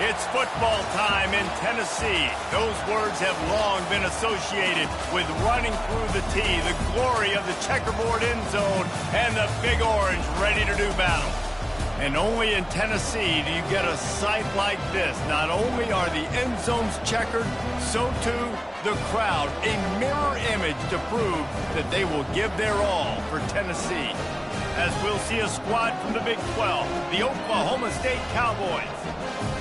It's football time in Tennessee. Those words have long been associated with running through the tee, the glory of the checkerboard end zone, and the Big Orange ready to do battle. And only in Tennessee do you get a sight like this. Not only are the end zones checkered, so too the crowd, a mirror image to prove that they will give their all for Tennessee. As we'll see a squad from the Big 12, the Oklahoma State Cowboys,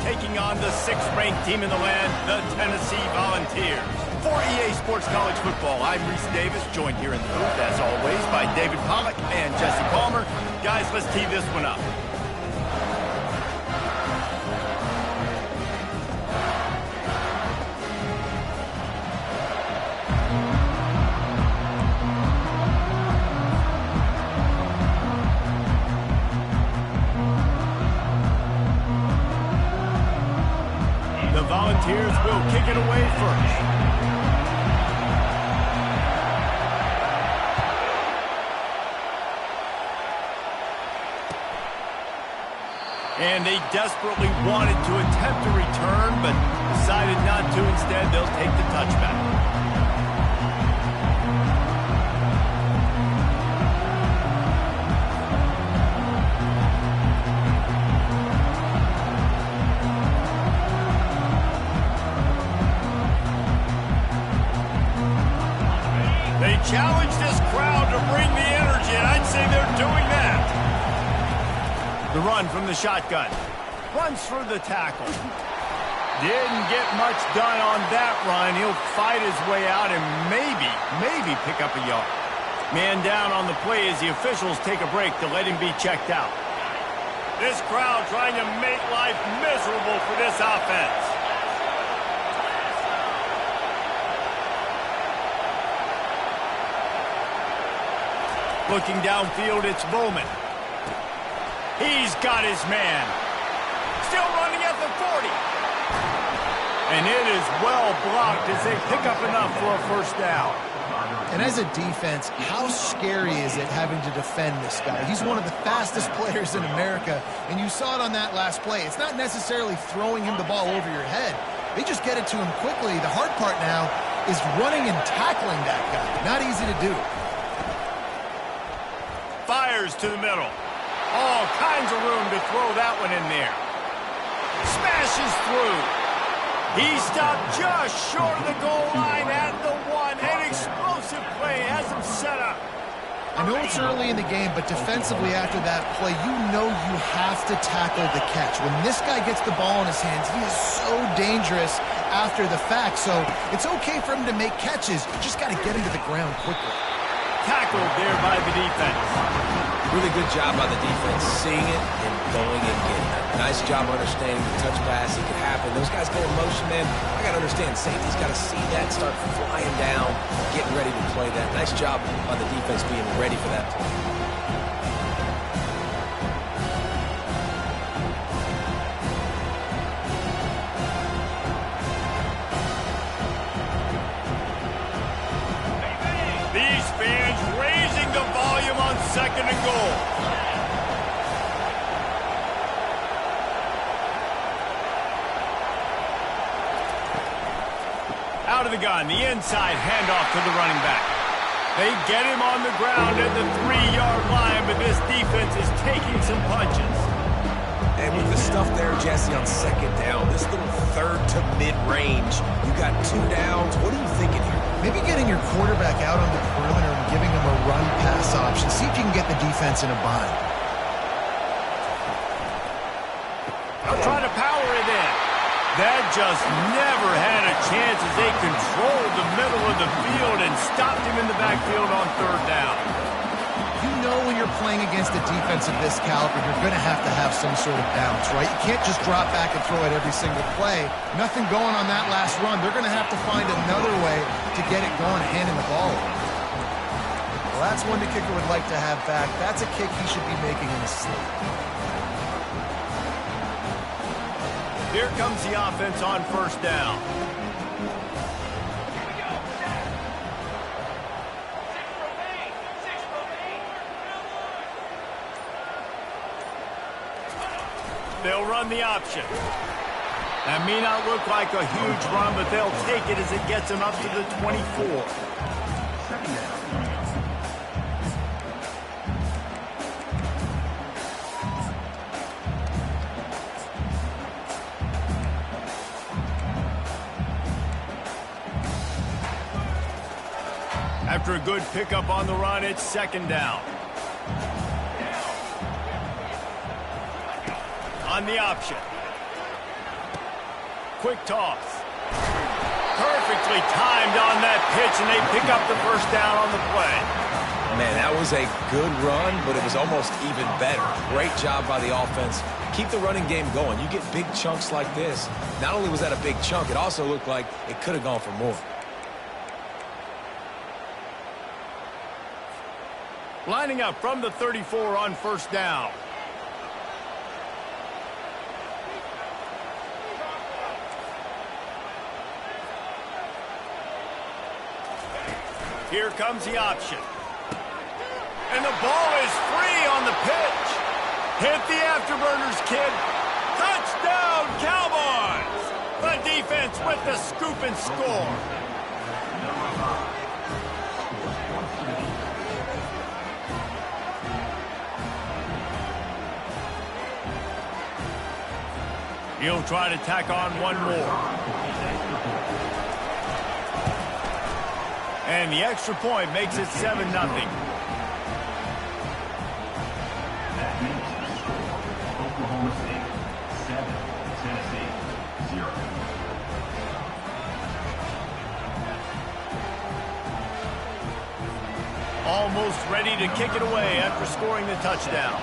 taking on the 6th-ranked team in the land, the Tennessee Volunteers. For EA Sports College Football, I'm Reese Davis, joined here in the booth, as always, by David Pollack and Jesse Palmer. Guys, let's tee this one up. Volunteers will kick it away first. And they desperately wanted to attempt a return, but decided not to. Instead, they'll take the touchback. Challenge this crowd to bring the energy, and I'd say they're doing that. The run from the shotgun. Runs through the tackle. Didn't get much done on that run. He'll fight his way out and maybe pick up a yard. Man down on the play as the officials take a break to let him be checked out. This crowd trying to make life miserable for this offense. Looking downfield, it's Bowman. He's got his man. Still running at the 40. And it is well blocked as they pick up enough for a first down. And as a defense, how scary is it having to defend this guy? He's one of the fastest players in America, and you saw it on that last play. It's not necessarily throwing him the ball over your head. They just get it to him quickly. The hard part now is running and tackling that guy. Not easy to do. Fires to the middle. All kinds of room to throw that one in there. Smashes through. He stopped just short of the goal line at the 1. An explosive play has him set up. I know it's early in the game, but defensively after that play, you know you have to tackle the catch. When this guy gets the ball in his hands, he is so dangerous after the fact. So it's okay for him to make catches. You just got to get him to the ground quickly. Tackled there by the defense. Really good job by the defense, seeing it and going and getting it. Nice job understanding the touch pass. It could happen. Those guys go in motion, man. I got to understand, safety's got to see that, start flying down, getting ready to play that. Nice job by the defense being ready for that play. Second and goal. Out of the gun, the inside handoff to the running back. They get him on the ground at the 3-yard line, but this defense is taking some punches. And with the stuff there, Jesse, on second down, this little third to mid-range, you got 2 downs. What are you thinking here? Maybe getting your quarterback out on the perimeter and giving him a run-pass option. See if you can get the defense in a bind. They'll try to power it in. That just never had a chance as they controlled the middle of the field and stopped him in the backfield on 3rd down. You know when you're playing against a defense of this caliber, you're going to have some sort of balance, right? You can't just drop back and throw it every single play. Nothing going on that last run. They're going to have to find another way to get it going, handing the ball over. Well, that's one the kicker would like to have back. That's a kick he should be making in his sleep. Here comes the offense on 1st down. They'll run the option. That may not look like a huge run, but they'll take it as it gets them up to the 24. After a good pickup on the run, it's second down. On the option. Quick toss. Perfectly timed on that pitch, and they pick up the first down on the play. Man, that was a good run, but it was almost even better. Great job by the offense. Keep the running game going. You get big chunks like this. Not only was that a big chunk, it also looked like it could have gone for more. Lining up from the 34 on first down. Here comes the option. And the ball is free on the pitch. Hit the afterburners, kid. Touchdown, Cowboys! The defense with the scoop and score. He'll try to tack on one more. And the extra point makes it 7-0. Oklahoma State 7, Tennessee 0. Almost ready to kick it away after scoring the touchdown.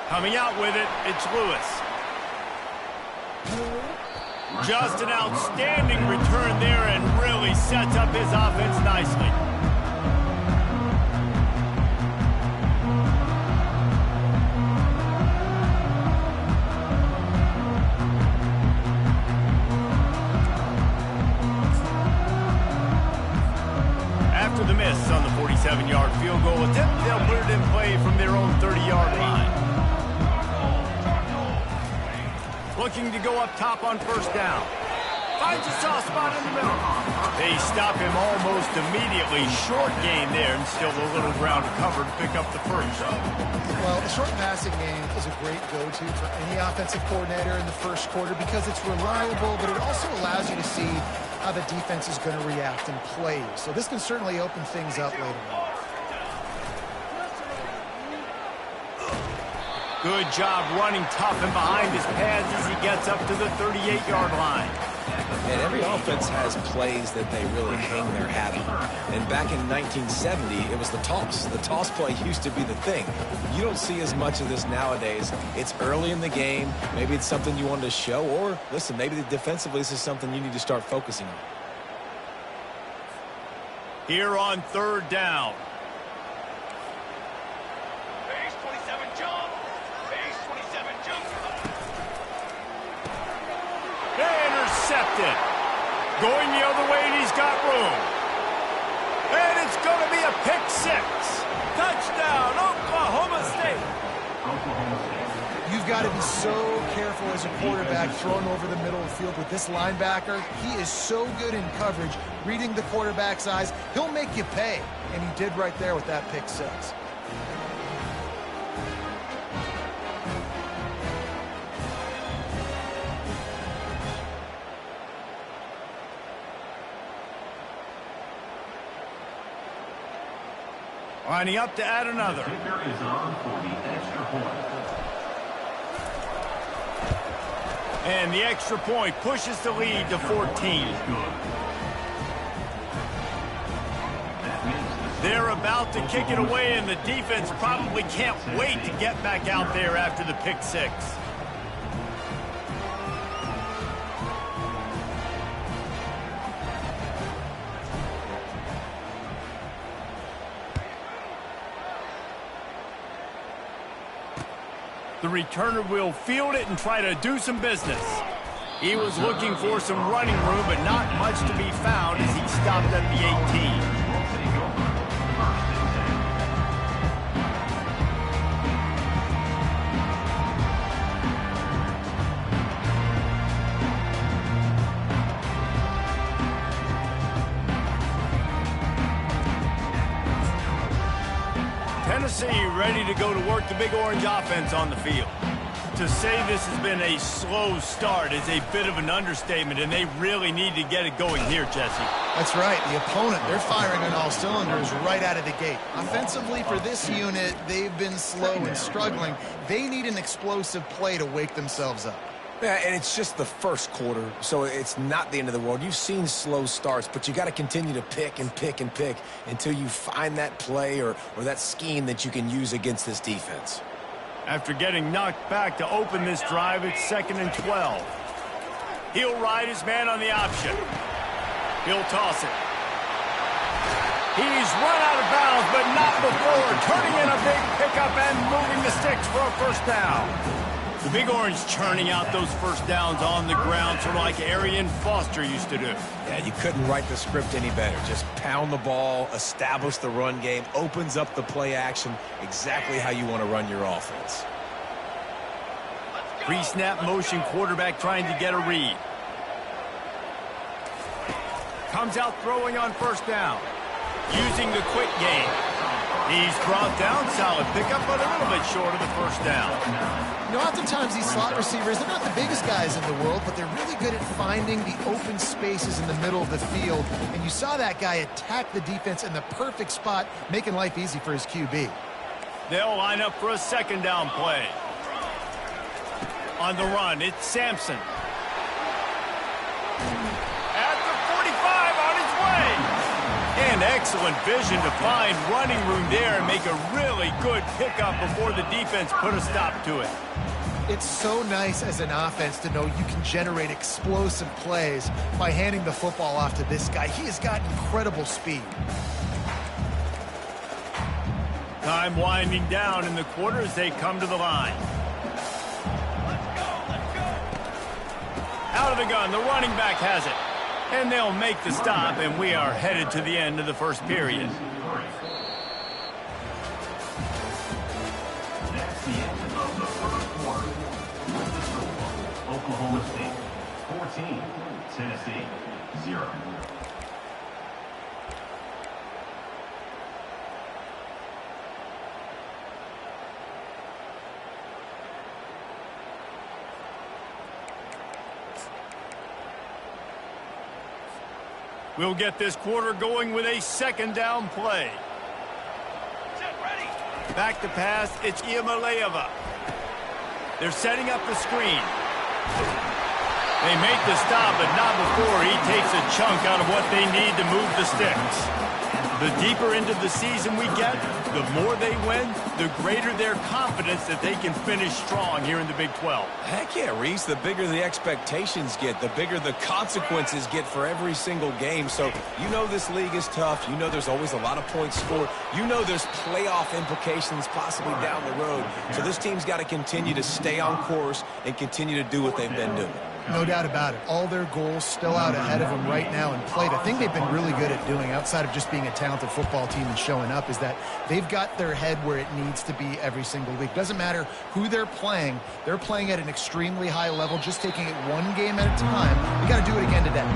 Coming out with it, it's Lewis. Just an outstanding return there and really sets up his offense nicely. After the miss on the 47-yard field goal attempt, they'll put it in play from their own 30-yard line. Looking to go up top on first down. Finds a soft spot in the middle. They stop him almost immediately. Short gain there, and still a little ground to cover to pick up the first. Well, the short passing game is a great go-to for any offensive coordinator in the first quarter because it's reliable, but it also allows you to see how the defense is going to react and play. So this can certainly open things up later on. Good job running tough and behind his pads as he gets up to the 38-yard line. And every offense has plays that they really hang their hat on. And back in 1970, it was the toss. The toss play used to be the thing. You don't see as much of this nowadays. It's early in the game. Maybe it's something you wanted to show. Or, listen, maybe defensively this is something you need to start focusing on. Here on third down. Intercepted. Going the other way, and he's got room. And it's going to be a pick six. Touchdown, Oklahoma State. You've got to be so careful as a quarterback throwing over the middle of the field with this linebacker. He is so good in coverage, reading the quarterback's eyes. He'll make you pay, and he did right there with that pick six. Lining up to add another. The kicker is on for the extra point. And the extra point pushes the lead to 14. They're about to kick it away, and the defense probably can't wait to get back out there after the pick six. The returner will field it and try to do some business. He was looking for some running room, but not much to be found as he stopped at the 18. Tennessee ready to go to work the Big Orange offense on the field. To say this has been a slow start is a bit of an understatement, and they really need to get it going here, Jesse. That's right. The opponent, they're firing on all cylinders right out of the gate. Offensively for this unit, they've been slow and struggling. They need an explosive play to wake themselves up. Yeah, and it's just the first quarter, so it's not the end of the world. You've seen slow starts, but you got to continue to pick and pick and pick until you find that play or that scheme that you can use against this defense. After getting knocked back to open this drive, it's 2nd and 12. He'll ride his man on the option. He'll toss it. He's run out of bounds, but not before turning in a big pickup and moving the sticks for a first down. The Big Orange churning out those first downs on the ground, sort of like Arian Foster used to do. Yeah, you couldn't write the script any better. Just pound the ball, establish the run game, opens up the play action, exactly how you want to run your offense. Pre-snap motion, quarterback trying to get a read. Comes out throwing on first down, using the quick game. He's brought down, solid pickup, but a little bit short of the first down. You know, oftentimes these slot receivers, they're not the biggest guys in the world, but they're really good at finding the open spaces in the middle of the field. And you saw that guy attack the defense in the perfect spot, making life easy for his QB. They'll line up for a second down play. On the run, it's Sampson. At the 45, on his way. And excellent vision to find running room there and make a really good pickup before the defense put a stop to it. It's so nice as an offense to know you can generate explosive plays by handing the football off to this guy. He has got incredible speed. Time winding down in the quarter as they come to the line. Out of the gun, the running back has it. And they'll make the stop, and we are headed to the end of the first period. That's the end of the first quarter. Oklahoma State 14, Tennessee 0. We'll get this quarter going with a second down play. Back to pass, it's Iamaleava. They're setting up the screen. They make the stop, but not before he takes a chunk out of what they need to move the sticks. The deeper into the season we get, the more they win, the greater their confidence that they can finish strong here in the Big 12. Heck yeah, Reese. The bigger the expectations get, the bigger the consequences get for every single game. So you know this league is tough. You know there's always a lot of points scored. You know there's playoff implications possibly down the road. So this team's got to continue to stay on course and continue to do what they've been doing. No doubt about it. All their goals still out ahead of them right now in play. The thing they've been really good at doing, outside of just being a talented football team and showing up, is that they've got their head where it needs to be every single week. Doesn't matter who they're playing at an extremely high level, just taking it one game at a time. We got to do it again today.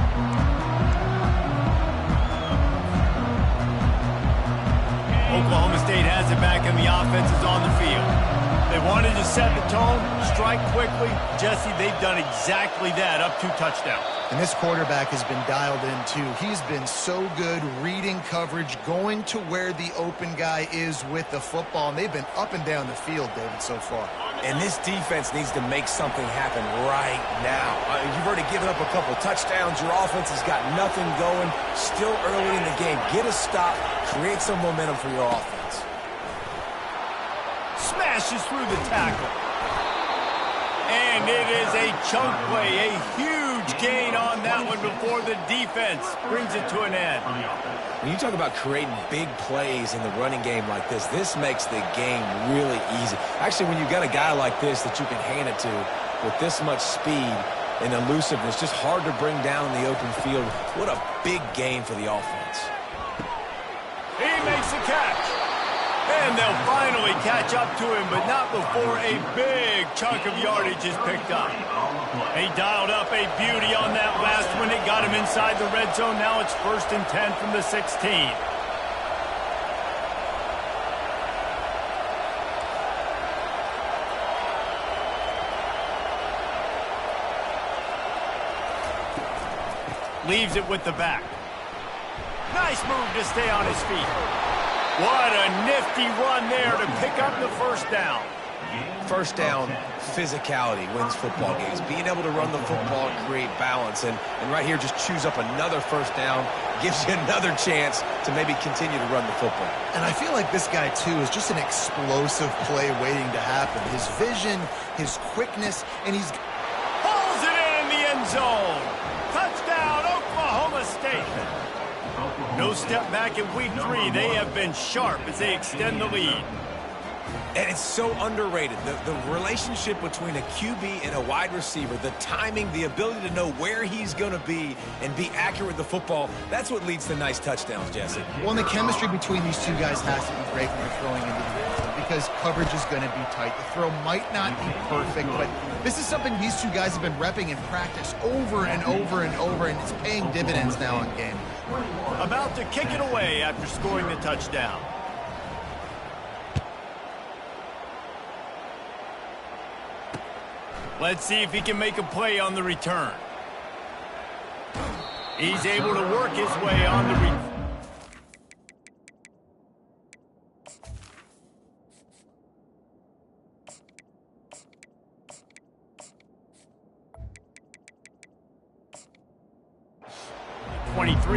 Oklahoma State has it back, and the offense is on the field. They wanted to set the tone, strike quickly. Jesse, they've done exactly that, up 2 touchdowns. And this quarterback has been dialed in, too. He's been so good reading coverage, going to where the open guy is with the football. And they've been up and down the field, David, so far. And this defense needs to make something happen right now. You've already given up a couple touchdowns. Your offense has got nothing going. Still early in the game. Get a stop. Create some momentum for your offense. Smashes through the tackle. And it is a chunk play, a huge gain on that one before the defense brings it to an end. When you talk about creating big plays in the running game like this makes the game really easy. Actually, when you've got a guy like this that you can hand it to with this much speed and elusiveness, just hard to bring down in the open field. What a big gain for the offense. He makes the catch. And they'll finally catch up to him, but not before a big chunk of yardage is picked up. He dialed up a beauty on that last one. It got him inside the red zone. Now it's 1st and 10 from the 16. Leaves it with the back. Nice move to stay on his feet. What a nifty run there to pick up the first down. First down, physicality wins football games. Being able to run the football and create balance. And right here, just choose up another first down. Gives you another chance to maybe continue to run the football. And I feel like this guy, too, is just an explosive play waiting to happen. His vision, his quickness, and he's... Pulls it in the end zone. Touchdown, Oklahoma State. No step back in week 3. They have been sharp as they extend the lead. And it's so underrated. The relationship between a QB and a wide receiver, the timing, the ability to know where he's going to be and be accurate with the football, that's what leads to nice touchdowns, Jesse. Well, and the chemistry between these two guys has to be great when you're throwing into the end zone because coverage is going to be tight. The throw might not be perfect, but this is something these two guys have been repping in practice over and over and over, and it's paying dividends now in game. About to kick it away after scoring the touchdown. Let's see if he can make a play on the return. He's able to work his way on the return.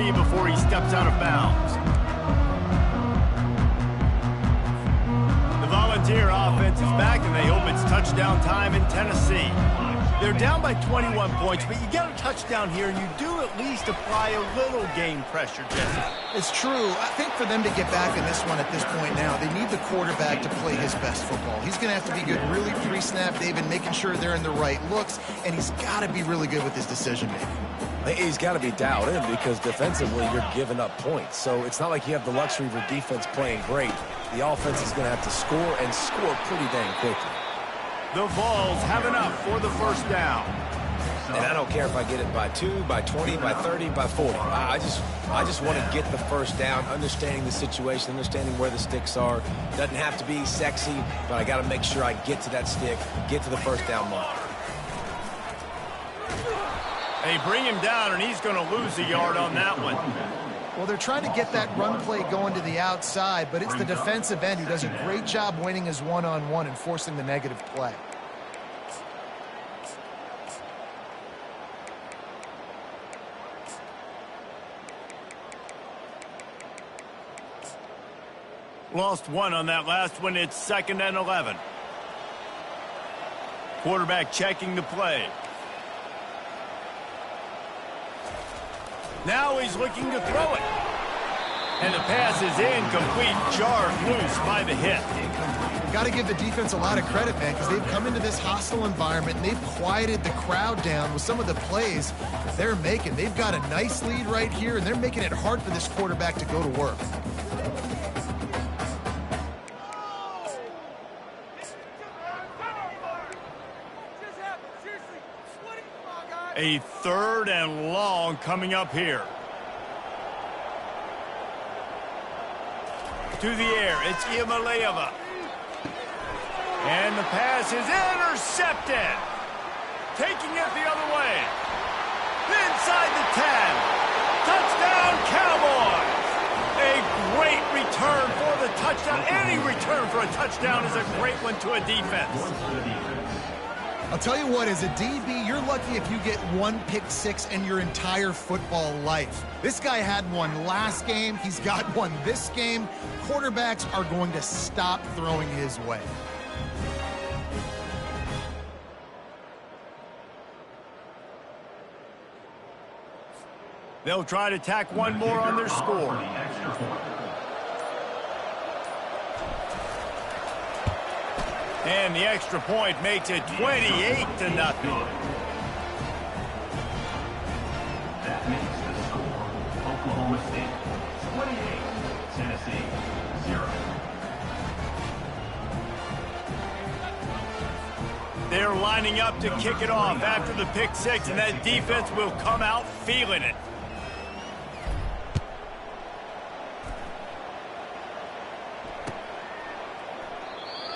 Before he steps out of bounds. The Volunteer offense is back, and they hope it's touchdown time in Tennessee. They're down by 21 points, but you get a touchdown here, and you do at least apply a little game pressure, Jesse. It's true. I think for them to get back in this one at this point now, they need the quarterback to play his best football. He's going to have to be good really pre-snap, David, making sure they're in the right looks, and he's got to be really good with his decision-making. He's got to be dialed in because defensively you're giving up points. So it's not like you have the luxury of your defense playing great. The offense is going to have to score and score pretty dang quickly. The Vols have enough for the first down. And I don't care if I get it by 2, by 20, by 30, by 40. I just want to get the first down, understanding the situation, understanding where the sticks are. Doesn't have to be sexy, but I got to make sure I get to that stick, get to the first down mark. They bring him down, and he's going to lose a yard on that one. Well, they're trying to get that run play going to the outside, but it's the defensive end who does a great job winning his one-on-one and forcing the negative play. Lost one on that last one. It's 2nd and 11. Quarterback checking the play. Now he's looking to throw it. And the pass is incomplete, jarred loose by the hit. Got to give the defense a lot of credit, man, because they've come into this hostile environment and they've quieted the crowd down with some of the plays they're making. They've got a nice lead right here, and they're making it hard for this quarterback to go to work. A 3rd and long coming up here. To the air, it's Iamaleava. And the pass is intercepted. Taking it the other way. Inside the 10. Touchdown, Cowboys. A great return for the touchdown. Any return for a touchdown is a great one to a defense. I'll tell you what, as a DB, you're lucky if you get one pick six in your entire football life. This guy had one last game. He's got one this game. Quarterbacks are going to stop throwing his way. They'll try to tack one more on their score. And the extra point makes it 28-0. That makes the score Oklahoma State 28, Tennessee 0. They're lining up to kick it off after the pick six, and that defense will come out feeling it.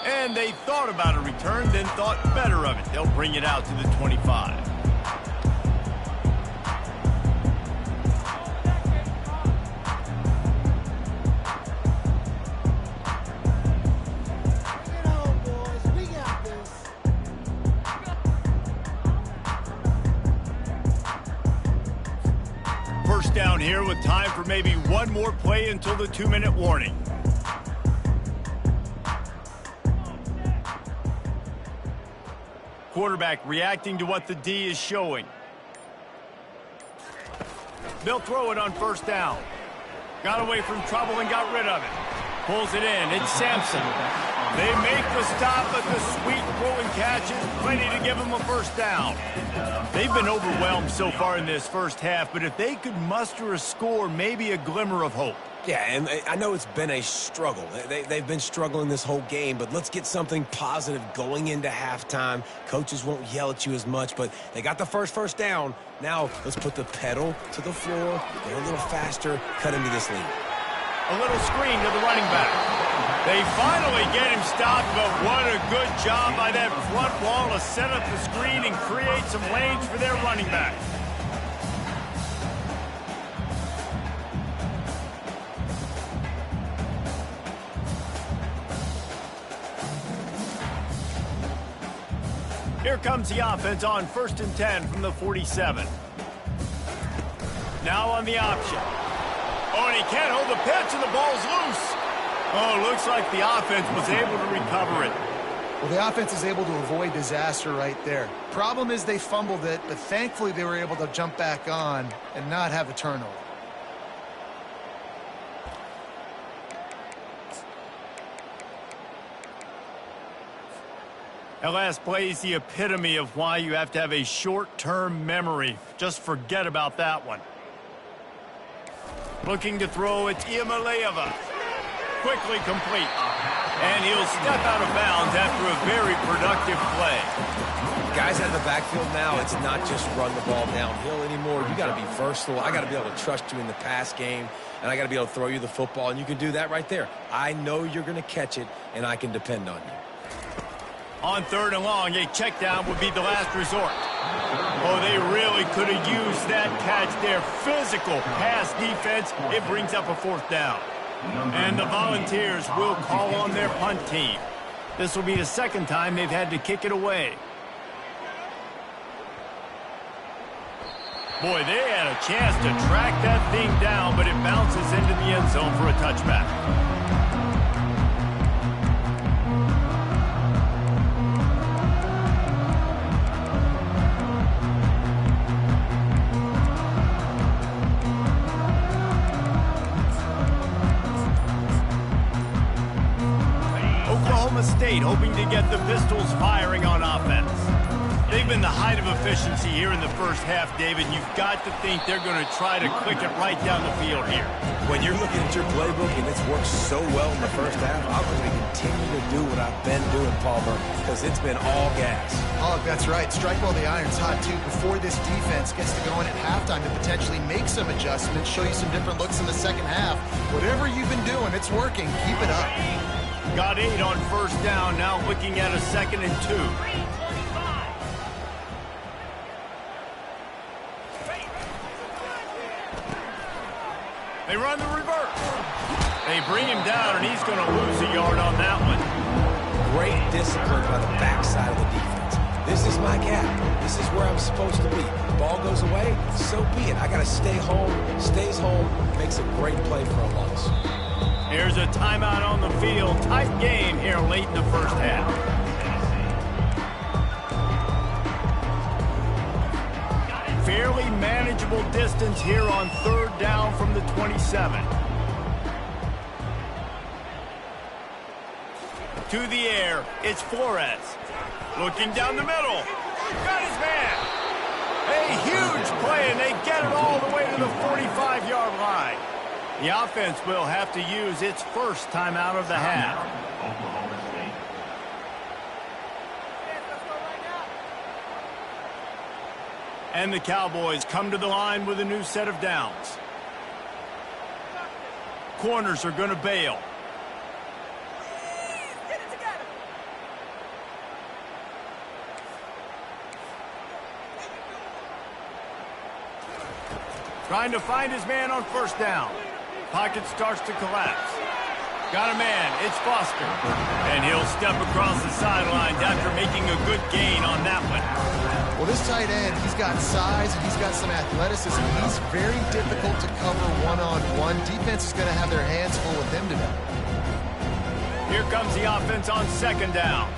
And they thought about a return, then thought better of it. They'll bring it out to the 25. First down here with time for maybe one more play until the 2-minute warning. Quarterback reacting to what the D is showing. They'll throw it on first down. Got away from trouble and got rid of it. Pulls it in. It's Sampson. They make the stop, but the sweet throw and catch is plenty to give them a first down. They've been overwhelmed so far in this first half, but if they could muster a score, maybe a glimmer of hope. Yeah, and I know it's been a struggle. They've been struggling this whole game, but let's get something positive going into halftime. Coaches won't yell at you as much, but they got the first down. Now let's put the pedal to the floor, go a little faster, cut into this lead. A little screen to the running back. They finally get him stopped, but what a good job by that front wall to set up the screen and create some lanes for their running back. Here comes the offense on 1st and 10 from the 47. Now on the option. Oh, and he can't hold the pitch, and the ball's loose. Oh, looks like the offense was able to recover it. Well, the offense is able to avoid disaster right there. Problem is they fumbled it, but thankfully they were able to jump back on and not have a turnover. That last play is the epitome of why you have to have a short-term memory. Just forget about that one. Looking to throw, it's Iamaleava. Quickly complete. And he'll step out of bounds after a very productive play. Guys out of the backfield now, it's not just run the ball downhill anymore. You got to be versatile. I got to be able to trust you in the pass game, and I got to be able to throw you the football, and you can do that right there. I know you're going to catch it, and I can depend on you. On 3rd and long, a check down would be the last resort. Oh, they really could have used that catch there. Physical pass defense. It brings up a 4th down. And the Volunteers will call on their punt team. This will be the second time they've had to kick it away. Boy, they had a chance to track that thing down, but it bounces into the end zone for a touchback. State hoping to get the Pistols firing on offense. They've been the height of efficiency here in the first half, David. You've got to think they're going to try to click it right down the field here. When you're looking at your playbook and it's worked so well in the first half, I'm going to continue to do what I've been doing, Palmer, because it's been all gas. Oh, that's right. Strike while the iron's hot, too, before this defense gets to going at halftime to potentially make some adjustments, show you some different looks in the second half. Whatever you've been doing, it's working. Keep it up. Got 8 on 1st down, now looking at a 2nd and 2. They run the reverse. They bring him down, and he's going to lose a yard on that one. Great discipline by the backside of the defense. This is my gap. This is where I'm supposed to be. Ball goes away, so be it. I got to stay home. Stays home, makes a great play for a loss. Here's a timeout on the field. Tight game here late in the first half. Fairly manageable distance here on 3rd down from the 27. To the air, it's Flores. Looking down the middle. Got his man. A huge play, and they get it all the way to the 45-yard line. The offense will have to use its first timeout of the half. Oklahoma State. And the Cowboys come to the line with a new set of downs. Corners are going to bail. Trying to find his man on 1st down. Pocket starts to collapse. Got a man. It's Foster. And he'll step across the sidelines after making a good gain on that one. Well, this tight end, he's got size and he's got some athleticism. He's very difficult to cover one-on-one. Defense is going to have their hands full with him today. Here comes the offense on 2nd down.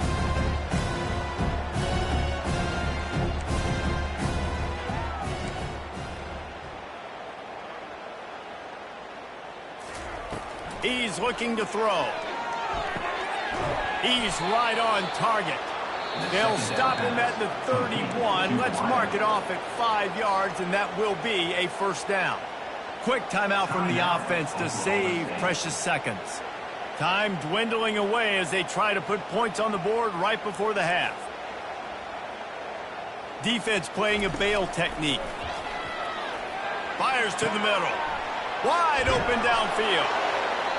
He's looking to throw. He's right on target. They'll stop him at the 31. Let's mark it off at 5 yards, and that will be a 1st down. Quick timeout from the offense to save precious seconds. Time dwindling away as they try to put points on the board right before the half. Defense playing a bail technique. Fires to the middle. Wide open downfield.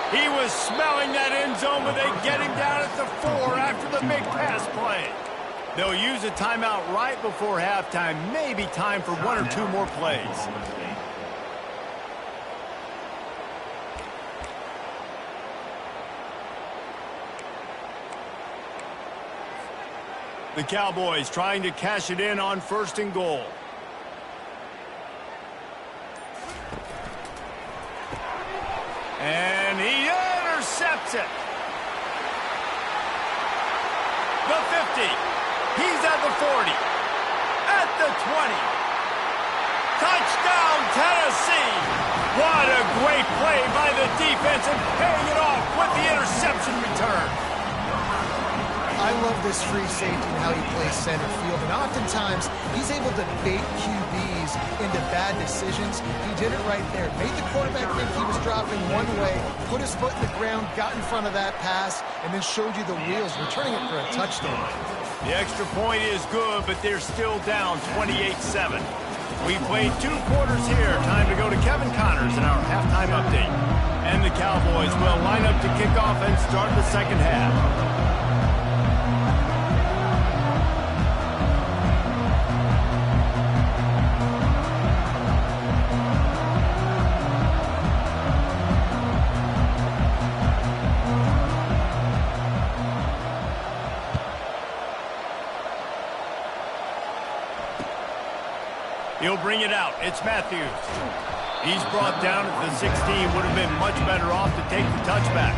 He was smelling that end zone, but they get him down at the 4 after the big pass play. They'll use a timeout right before halftime. Maybe time for 1 or 2 more plays. The Cowboys trying to cash it in on 1st and goal. And he intercepts it. The 50. He's at the 40. At the 20. Touchdown, Tennessee. What a great play by the defense and paying it off with the interception return. I love this free safety and how he plays center field, and oftentimes he's able to bait QBs into bad decisions. He did it right there. Made the quarterback think he was dropping one way, put his foot in the ground, got in front of that pass, and then showed you the wheels, returning it for a touchdown. The extra point is good, but they're still down 28-7. We played 2 quarters here. Time to go to Kevin Connors in our halftime update. And the Cowboys will line up to kick off and start the 2nd half. He'll bring it out. It's Matthews. He's brought down at the 16. Would have been much better off to take the touchback.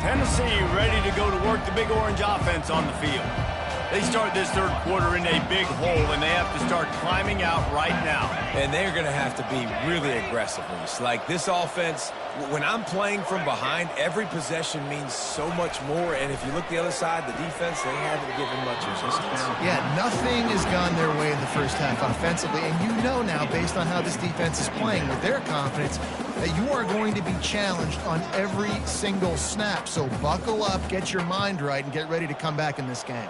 Tennessee ready to go to work the Big Orange offense on the field. They start this 3rd quarter in a big hole, and they have to start climbing out right now. And they're going to have to be really aggressive. Like this offense, when I'm playing from behind, every possession means so much more. And if you look the other side, the defense, they haven't given much resistance. Yeah, nothing has gone their way in the 1st half offensively. And you know now, based on how this defense is playing with their confidence, that you are going to be challenged on every single snap. So buckle up, get your mind right, and get ready to come back in this game.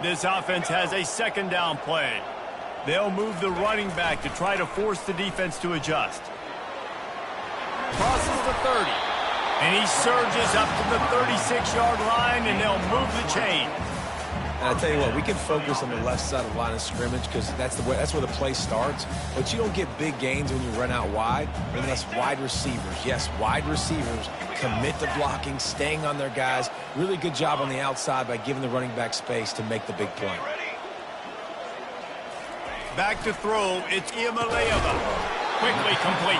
This offense has a 2nd down play. They'll move the running back to try to force the defense to adjust. Crosses the 30. And he surges up to the 36-yard line, and they'll move the chain. And I tell you what, we can focus on the left side of the line of scrimmage because that's where the play starts. But you don't get big gains when you run out wide unless wide receivers. Yes, wide receivers commit to blocking, staying on their guys. Really good job on the outside by giving the running back space to make the big play. Back to throw, it's Iamaleava. Quickly complete.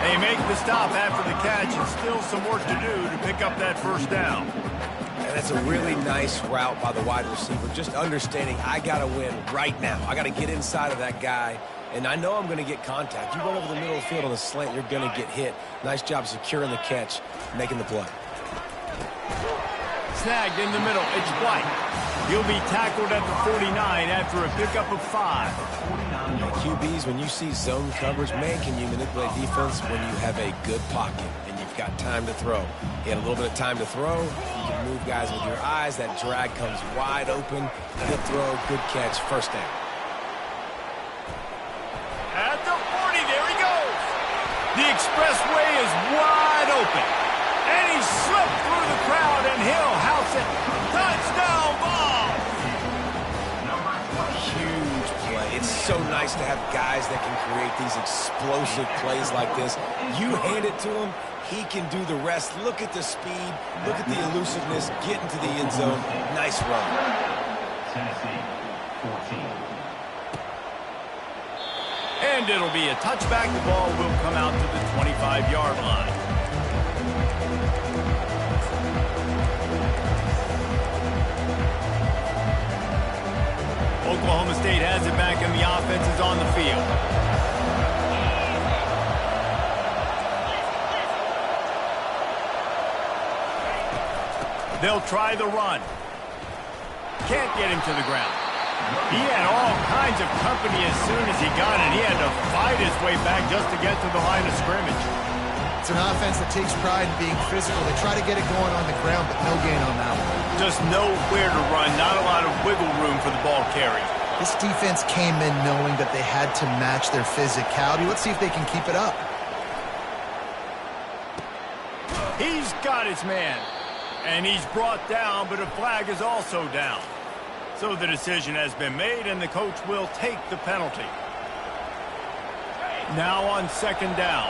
They make the stop after the catch, and still some work to do to pick up that first down. And that's a really nice route by the wide receiver, just understanding I got to win right now. I got to get inside of that guy, and I know I'm going to get contact. You run over the middle of the field on a slant, you're going to get hit. Nice job securing the catch, making the play. Snagged in the middle, it's White. He'll be tackled at the 49 after a pickup of 5. QBs, when you see zone coverage, man, can you manipulate defense when you have a good pocket and you've got time to throw. He had a little bit of time to throw. You can move guys with your eyes. That drag comes wide open. Good throw, good catch, first down. At the 40, there he goes. The expressway is wide open. And he slipped through the crowd, and he'll house it. Touchdown ball! Huge play. It's so nice to have guys that can create these explosive plays like this. You hand it to him, he can do the rest. Look at the speed. Look at the elusiveness. Get into the end zone. Nice run. Tennessee 14. And it'll be a touchback. The ball will come out to the 25-yard line. Oklahoma State has it back, and the offense is on the field. They'll try the run. Can't get him to the ground. He had all kinds of company as soon as he got it. He had to fight his way back just to get to the line of scrimmage. It's an offense that takes pride in being physical. They try to get it going on the ground, but no gain on that one. Just nowhere to run, not a lot of wiggle room for the ball carry. This defense came in knowing that they had to match their physicality. Let's see if they can keep it up. He's got his man. And he's brought down, but a flag is also down. So the decision has been made, and the coach will take the penalty. Now on second down.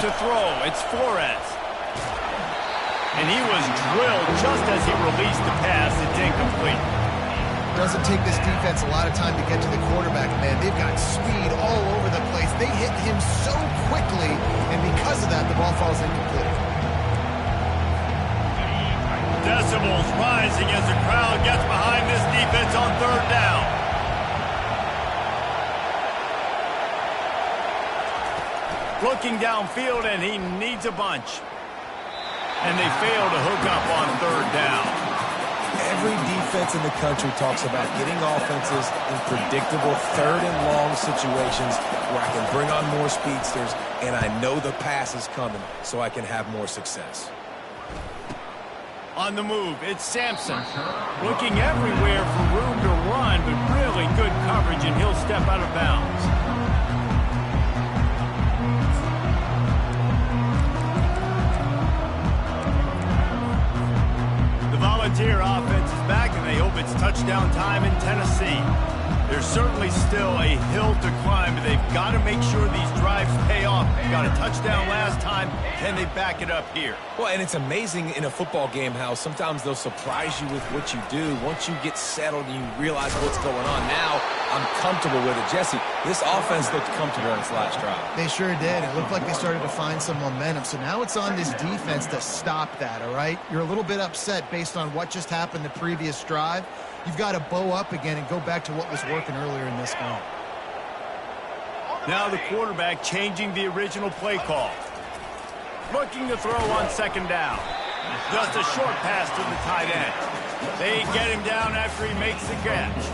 To throw, it's Flores. And he was drilled just as he released the pass. It's incomplete. Doesn't take this defense a lot of time to get to the quarterback, man. They've got speed all over the place. They hit him so quickly, and because of that, the ball falls incomplete. Decibels rising as the crowd gets behind this defense on third down. Looking downfield, and he needs a bunch. And they fail to hook up on third down. Every defense in the country talks about getting offenses in predictable third and long situations where I can bring on more speedsters and I know the pass is coming so I can have more success. On the move, it's Sampson. Looking everywhere for room to run, but really good coverage, and he'll step out of bounds. Volunteer offense is back, and they hope it's touchdown time in Tennessee. There's certainly still a hill to climb, but they've got to make sure these drives pay off. Got a touchdown last time, can they back it up here? Well, and it's amazing in a football game how sometimes they'll surprise you with what you do. Once you get settled and you realize what's going on, now I'm comfortable with it. Jesse, this offense looked comfortable in its last drive. They sure did. It looked like they started to find some momentum. So now it's on this defense to stop that, all right? You're a little bit upset based on what just happened the previous drive. You've got to bow up again and go back to what was working earlier in this game. Now the quarterback changing the original play call. Looking to throw on second down. Just a short pass to the tight end. They get him down after he makes the catch.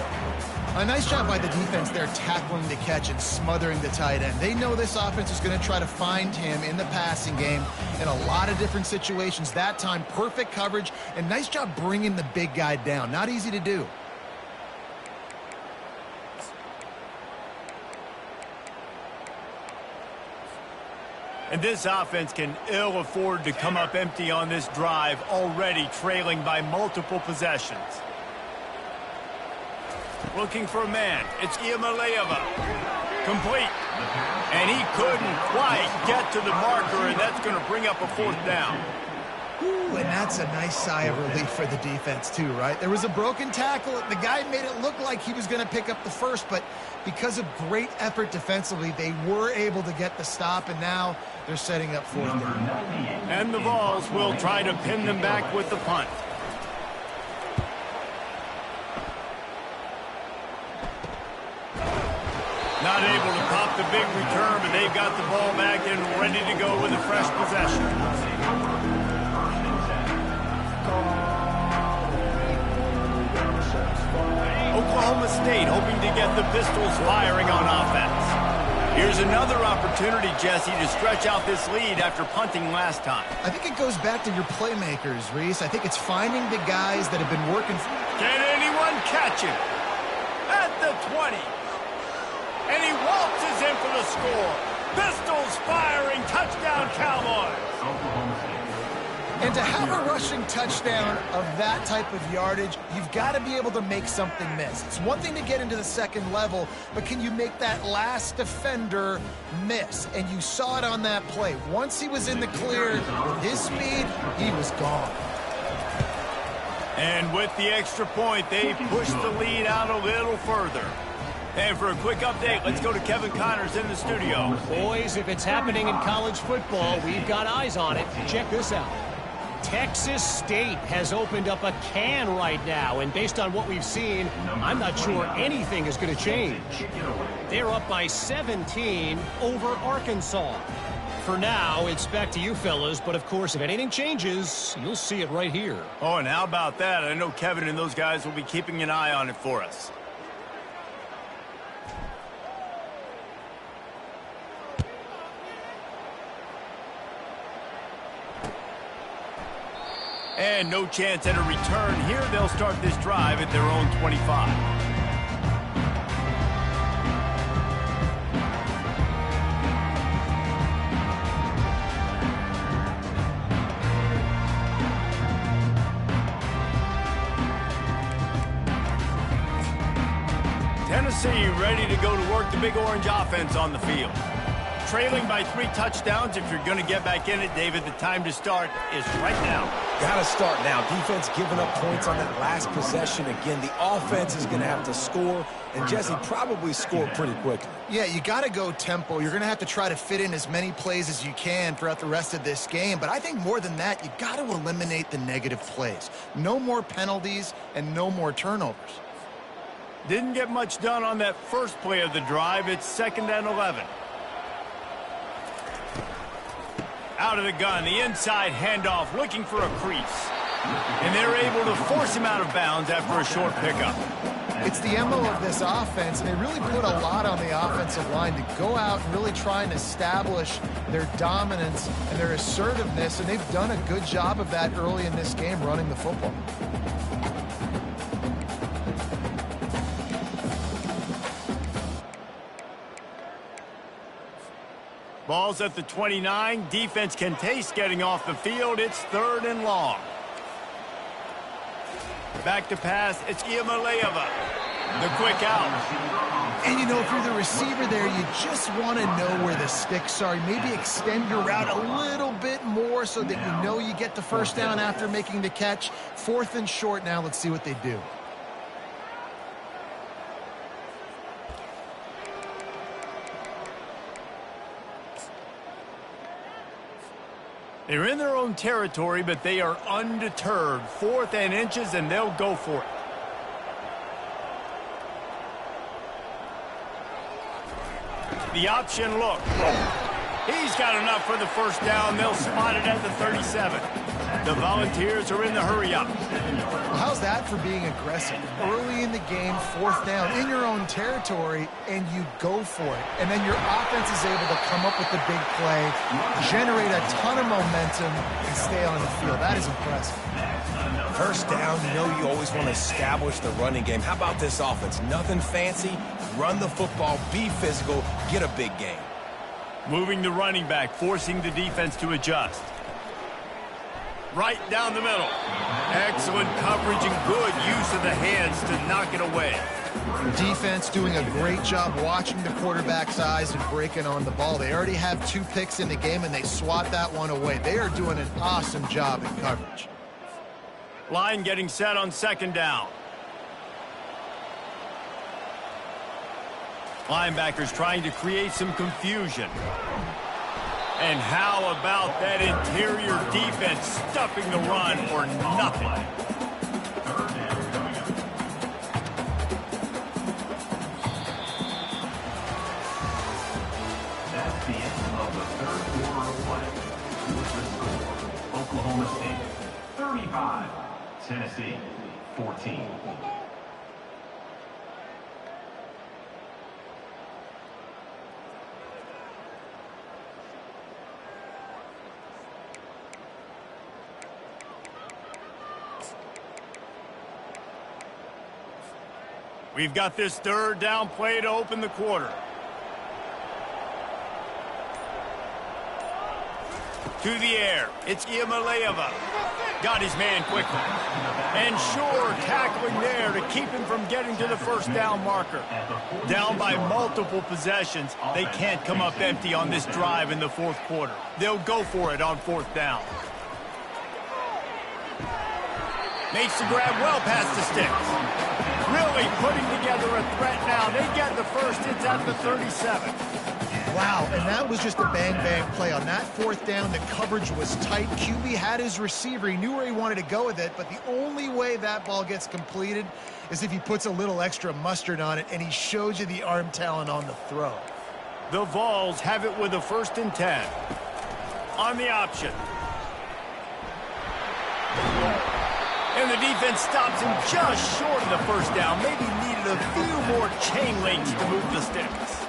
A nice job by the defense there tackling the catch and smothering the tight end. They know this offense is going to try to find him in the passing game in a lot of different situations. That time, perfect coverage, and nice job bringing the big guy down. Not easy to do. And this offense can ill afford to come up empty on this drive, already trailing by multiple possessions. Looking for a man. It's Iamaleava. Complete. And he couldn't quite get to the marker, and that's going to bring up a fourth down. Ooh, and that's a nice sigh of relief for the defense too, right? There was a broken tackle. The guy made it look like he was going to pick up the first, but because of great effort defensively, they were able to get the stop, and now they're setting up for them. And the Vols will try to pin them back with the punt. Not able to pop the big return, but they've got the ball back and ready to go with a fresh possession. Oklahoma State hoping to get the Pistols firing on offense. Here's another opportunity, Jesse, to stretch out this lead after punting last time. I think it goes back to your playmakers, Reese. I think it's finding the guys that have been working. Can anyone catch him? At the 20. And he waltzes in for the score. Pistols firing, touchdown Cowboys. And to have a rushing touchdown of that type of yardage, you've got to be able to make something miss. It's one thing to get into the second level, but can you make that last defender miss? And you saw it on that play. Once he was in the clear with his speed, he was gone. And with the extra point, they pushed the lead out a little further. And for a quick update, let's go to Kevin Connors in the studio. Boys, if it's happening in college football, we've got eyes on it. Check this out. Texas State has opened up a can right now, and based on what we've seen, I'm not sure anything is going to change. They're up by 17 over Arkansas. For now, it's back to you fellas, but of course, if anything changes, you'll see it right here. Oh, and how about that? I know Kevin and those guys will be keeping an eye on it for us. And no chance at a return here. They'll start this drive at their own 25. Tennessee ready to go to work the Big Orange offense on the field. Trailing by 3 touchdowns. If you're going to get back in it, David, the time to start is right now. Got to start now. Defense giving up points on that last possession. Again, the offense is going to have to score, and Jesse probably scored pretty quickly. Yeah, you got to go tempo. You're going to have to try to fit in as many plays as you can throughout the rest of this game. But I think more than that, you got to eliminate the negative plays. No more penalties and no more turnovers. Didn't get much done on that first play of the drive. It's 2nd and 11. Out of the gun, the inside handoff, looking for a crease. And they're able to force him out of bounds after a short pickup. It's the MO of this offense, and they really put a lot on the offensive line to go out and really try and establish their dominance and their assertiveness, and they've done a good job of that early in this game running the football. Ball's at the 29. Defense can taste getting off the field. It's 3rd and long. Back to pass. It's Iamaleava. The quick out. And, you know, if you're the receiver there, you just want to know where the sticks are. Maybe extend your route a little bit more so that you know you get the first down after making the catch. 4th and short now. Let's see what they do. They're in their own territory, but they are undeterred. 4th and inches, and they'll go for it. The option look. He's got enough for the first down. They'll spot it at the 37. The Volunteers are in the hurry-up. Well, how's that for being aggressive? Early in the game, 4th down, in your own territory, and you go for it. And then your offense is able to come up with the big play, generate a ton of momentum, and stay on the field. That is impressive. First down, you know you always want to establish the running game. How about this offense? Nothing fancy. Run the football, be physical, get a big game. Moving the running back, forcing the defense to adjust. Right down the middle. Excellent coverage and good use of the hands to knock it away. Defense doing a great job watching the quarterback's eyes and breaking on the ball. They already have 2 picks in the game, and they swat that one away. They are doing an awesome job in coverage. Line getting set on 2nd down. Linebackers trying to create some confusion. And how about that interior defense stuffing the run for nothing? That's the end of the 3rd quarter of play. With the score, Oklahoma State 35, Tennessee 14. We've got this 3rd down play to open the quarter. To the air. It's Iamaleava. Got his man quickly. And sure, tackling there to keep him from getting to the 1st down marker. Down by multiple possessions, they can't come up empty on this drive in the 4th quarter. They'll go for it on 4th down. Makes the grab well past the sticks. Really putting together a threat now. They get the first. It's at the 37. Wow, and that was just a bang-bang play. On that 4th down, the coverage was tight. QB had his receiver. He knew where he wanted to go with it, but the only way that ball gets completed is if he puts a little extra mustard on it, and he showed you the arm talent on the throw. The Vols have it with a 1st and 10. On the option. And the defense stops him just short of the 1st down. Maybe needed a few more chain links to move the sticks.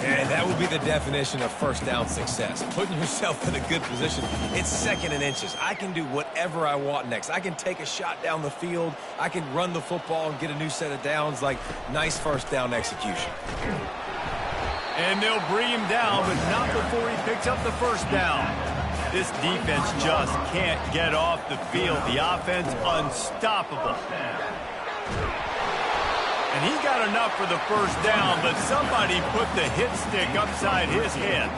And that would be the definition of 1st down success. Putting yourself in a good position. It's 2nd and inches. I can do whatever I want next. I can take a shot down the field. I can run the football and get a new set of downs. Like, nice 1st down execution. And they'll bring him down, but not before he picks up the 1st down. This defense just can't get off the field. The offense unstoppable. And he got enough for the 1st down, but somebody put the hit stick upside his head.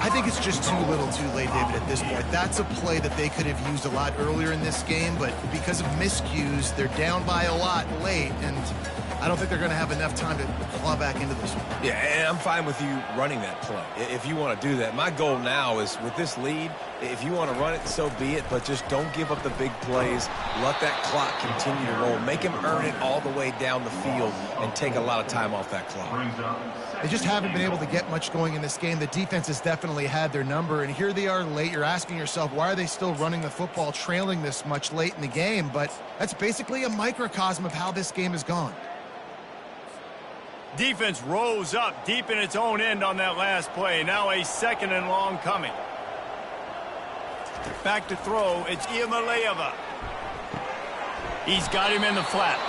I think it's just too little too late, David, at this point. That's a play that they could have used a lot earlier in this game, but because of miscues, they're down by a lot late, and I don't think they're going to have enough time to claw back into this one. Yeah, and I'm fine with you running that play if you want to do that. My goal now is, with this lead, if you want to run it, so be it, but just don't give up the big plays. Let that clock continue to roll. Make him earn it all the way down the field and take a lot of time off that clock. They just haven't been able to get much going in this game. The defense has definitely had their number, and here they are late. You're asking yourself, why are they still running the football trailing this much late in the game? But that's basically a microcosm of how this game has gone. Defense rose up deep in its own end on that last play. Now a 2nd and long coming. Back to throw. It's Iamaleava. He's got him in the flat.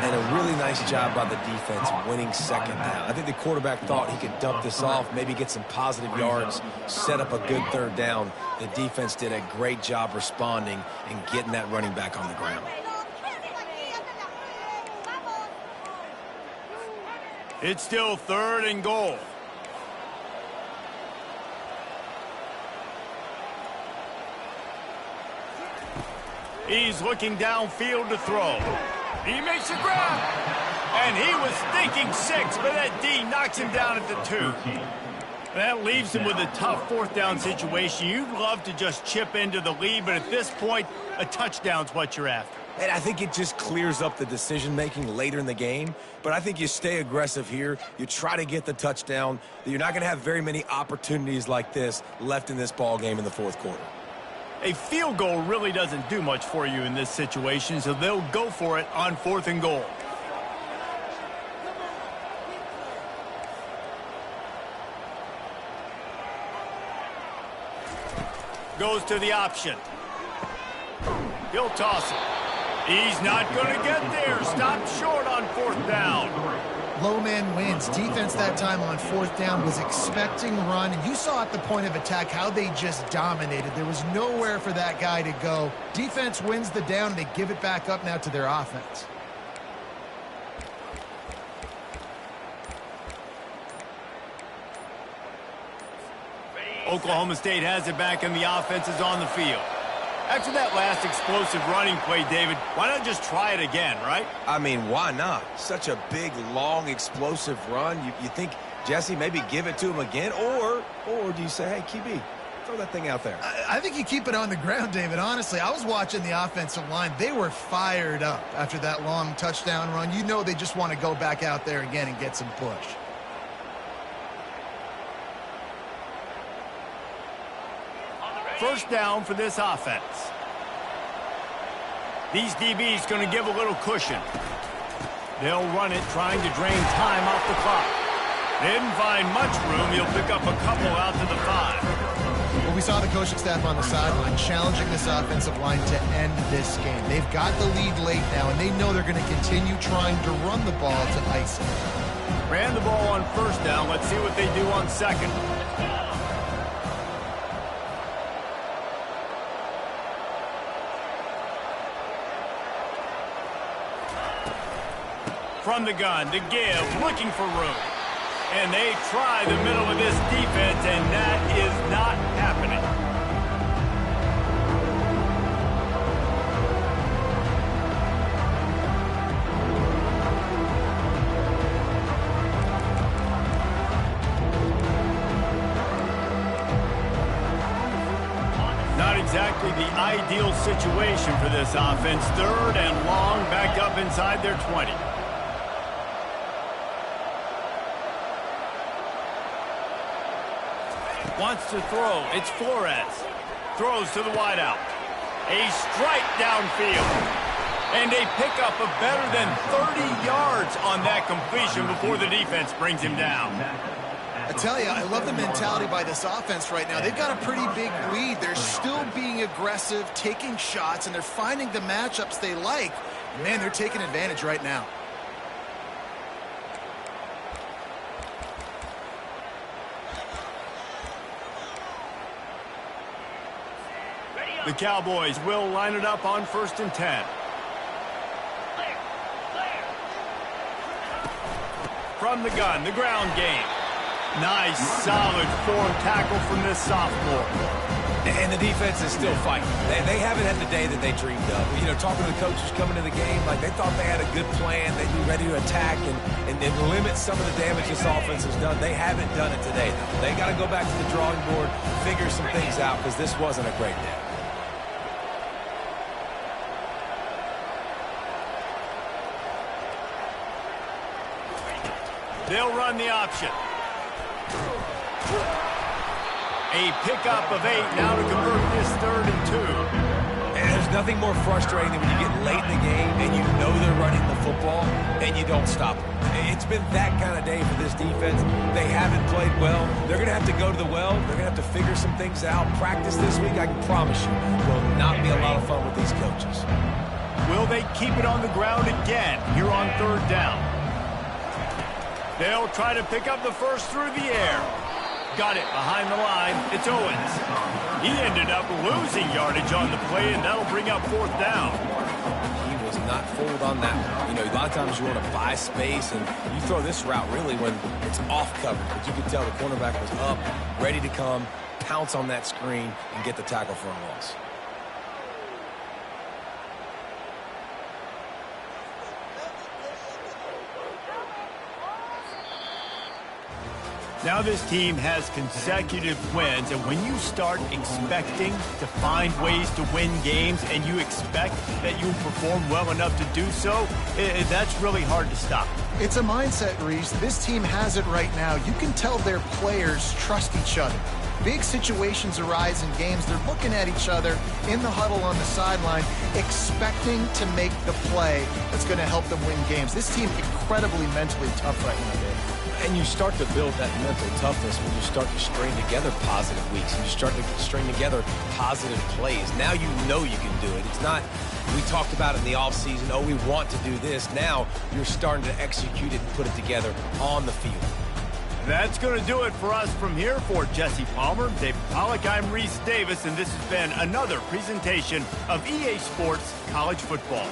And a really nice job by the defense winning 2nd down. I think the quarterback thought he could dump this off, maybe get some positive yards, set up a good 3rd down. The defense did a great job responding and getting that running back on the ground. It's still 3rd and goal. He's looking downfield to throw. He makes a grab. And he was thinking 6, but that D knocks him down at the 2. That leaves him with a tough 4th down situation. You'd love to just chip into the lead, but at this point, a touchdown's what you're after. And I think it just clears up the decision-making later in the game. But I think you stay aggressive here. You try to get the touchdown. You're not going to have very many opportunities like this left in this ball game in the 4th quarter. A field goal really doesn't do much for you in this situation, so they'll go for it on 4th and goal. Goes to the option. He'll toss it. He's not going to get there. Stopped short on 4th down. Low man wins. Defense that time on 4th down was expecting run. You saw at the point of attack how they just dominated. There was nowhere for that guy to go. Defense wins the down. They give it back up now to their offense. Oklahoma State has it back and the offense is on the field. After that last explosive running play, David, why not just try it again, right? I mean, why not? Such a big, long, explosive run. You think, Jesse, maybe give it to him again? Or do you say, hey, QB, throw that thing out there? I think you keep it on the ground, David. Honestly, I was watching the offensive line. They were fired up after that long touchdown run. You know they just want to go back out there again and get some push. First down for this offense. These DBs going to give a little cushion. They'll run it, trying to drain time off the clock. They didn't find much room. He'll pick up a couple out to the 5. Well, we saw the coaching staff on the sideline challenging this offensive line to end this game. They've got the lead late now, and they know they're going to continue trying to run the ball to ice it. Ran the ball on first down. Let's see what they do on second. From the gun to give, looking for room. And they try the middle of this defense, and that is not happening. Not exactly the ideal situation for this offense. Third and long, back up inside their 20. Wants to throw. It's Flores. Throws to the wideout. A strike downfield. And they pick up a better than 30 yards on that completion before the defense brings him down. I tell you, I love the mentality by this offense right now. They've got a pretty big lead. They're still being aggressive, taking shots, and they're finding the matchups they like. Man, they're taking advantage right now. The Cowboys will line it up on 1st and 10. From the gun, the ground game. Nice, solid form tackle from this sophomore. And the defense is still fighting. They haven't had the day that they dreamed of. You know, talking to the coaches coming to the game, like they thought they had a good plan. They'd be ready to attack and limit some of the damage this offense has done. They haven't done it today, though. They got to go back to the drawing board, figure some things out, because this wasn't a great day. They'll run the option. A pickup of 8 now to convert this 3rd and 2. And there's nothing more frustrating than when you get late in the game and you know they're running the football and you don't stop them. It's been that kind of day for this defense. They haven't played well. They're going to have to go to the well. They're going to have to figure some things out. Practice this week, I can promise you, will not be a lot of fun with these coaches. Will they keep it on the ground again here on 3rd down? They'll try to pick up the first through the air. Got it behind the line. It's Owens. He ended up losing yardage on the play, and that'll bring up 4th down. He was not fooled on that one. You know, a lot of times you want to buy space, and you throw this route really when it's off coverage. But you could tell the cornerback was up, ready to come, pounce on that screen, and get the tackle for a loss. Now this team has consecutive wins, and when you start expecting to find ways to win games and you expect that you'll perform well enough to do so, that's really hard to stop. It's a mindset, Reese. This team has it right now. You can tell their players trust each other. Big situations arise in games. They're looking at each other in the huddle on the sideline, expecting to make the play that's going to help them win games. This team incredibly mentally tough right now, Dave. And you start to build that mental toughness when you start to string together positive weeks and you start to string together positive plays. Now you know you can do it. It's not, we talked about it in the offseason, oh, we want to do this. Now you're starting to execute it and put it together on the field. That's going to do it for us from here. For Jesse Palmer, David Pollack, I'm Reese Davis, and this has been another presentation of EA Sports College Football.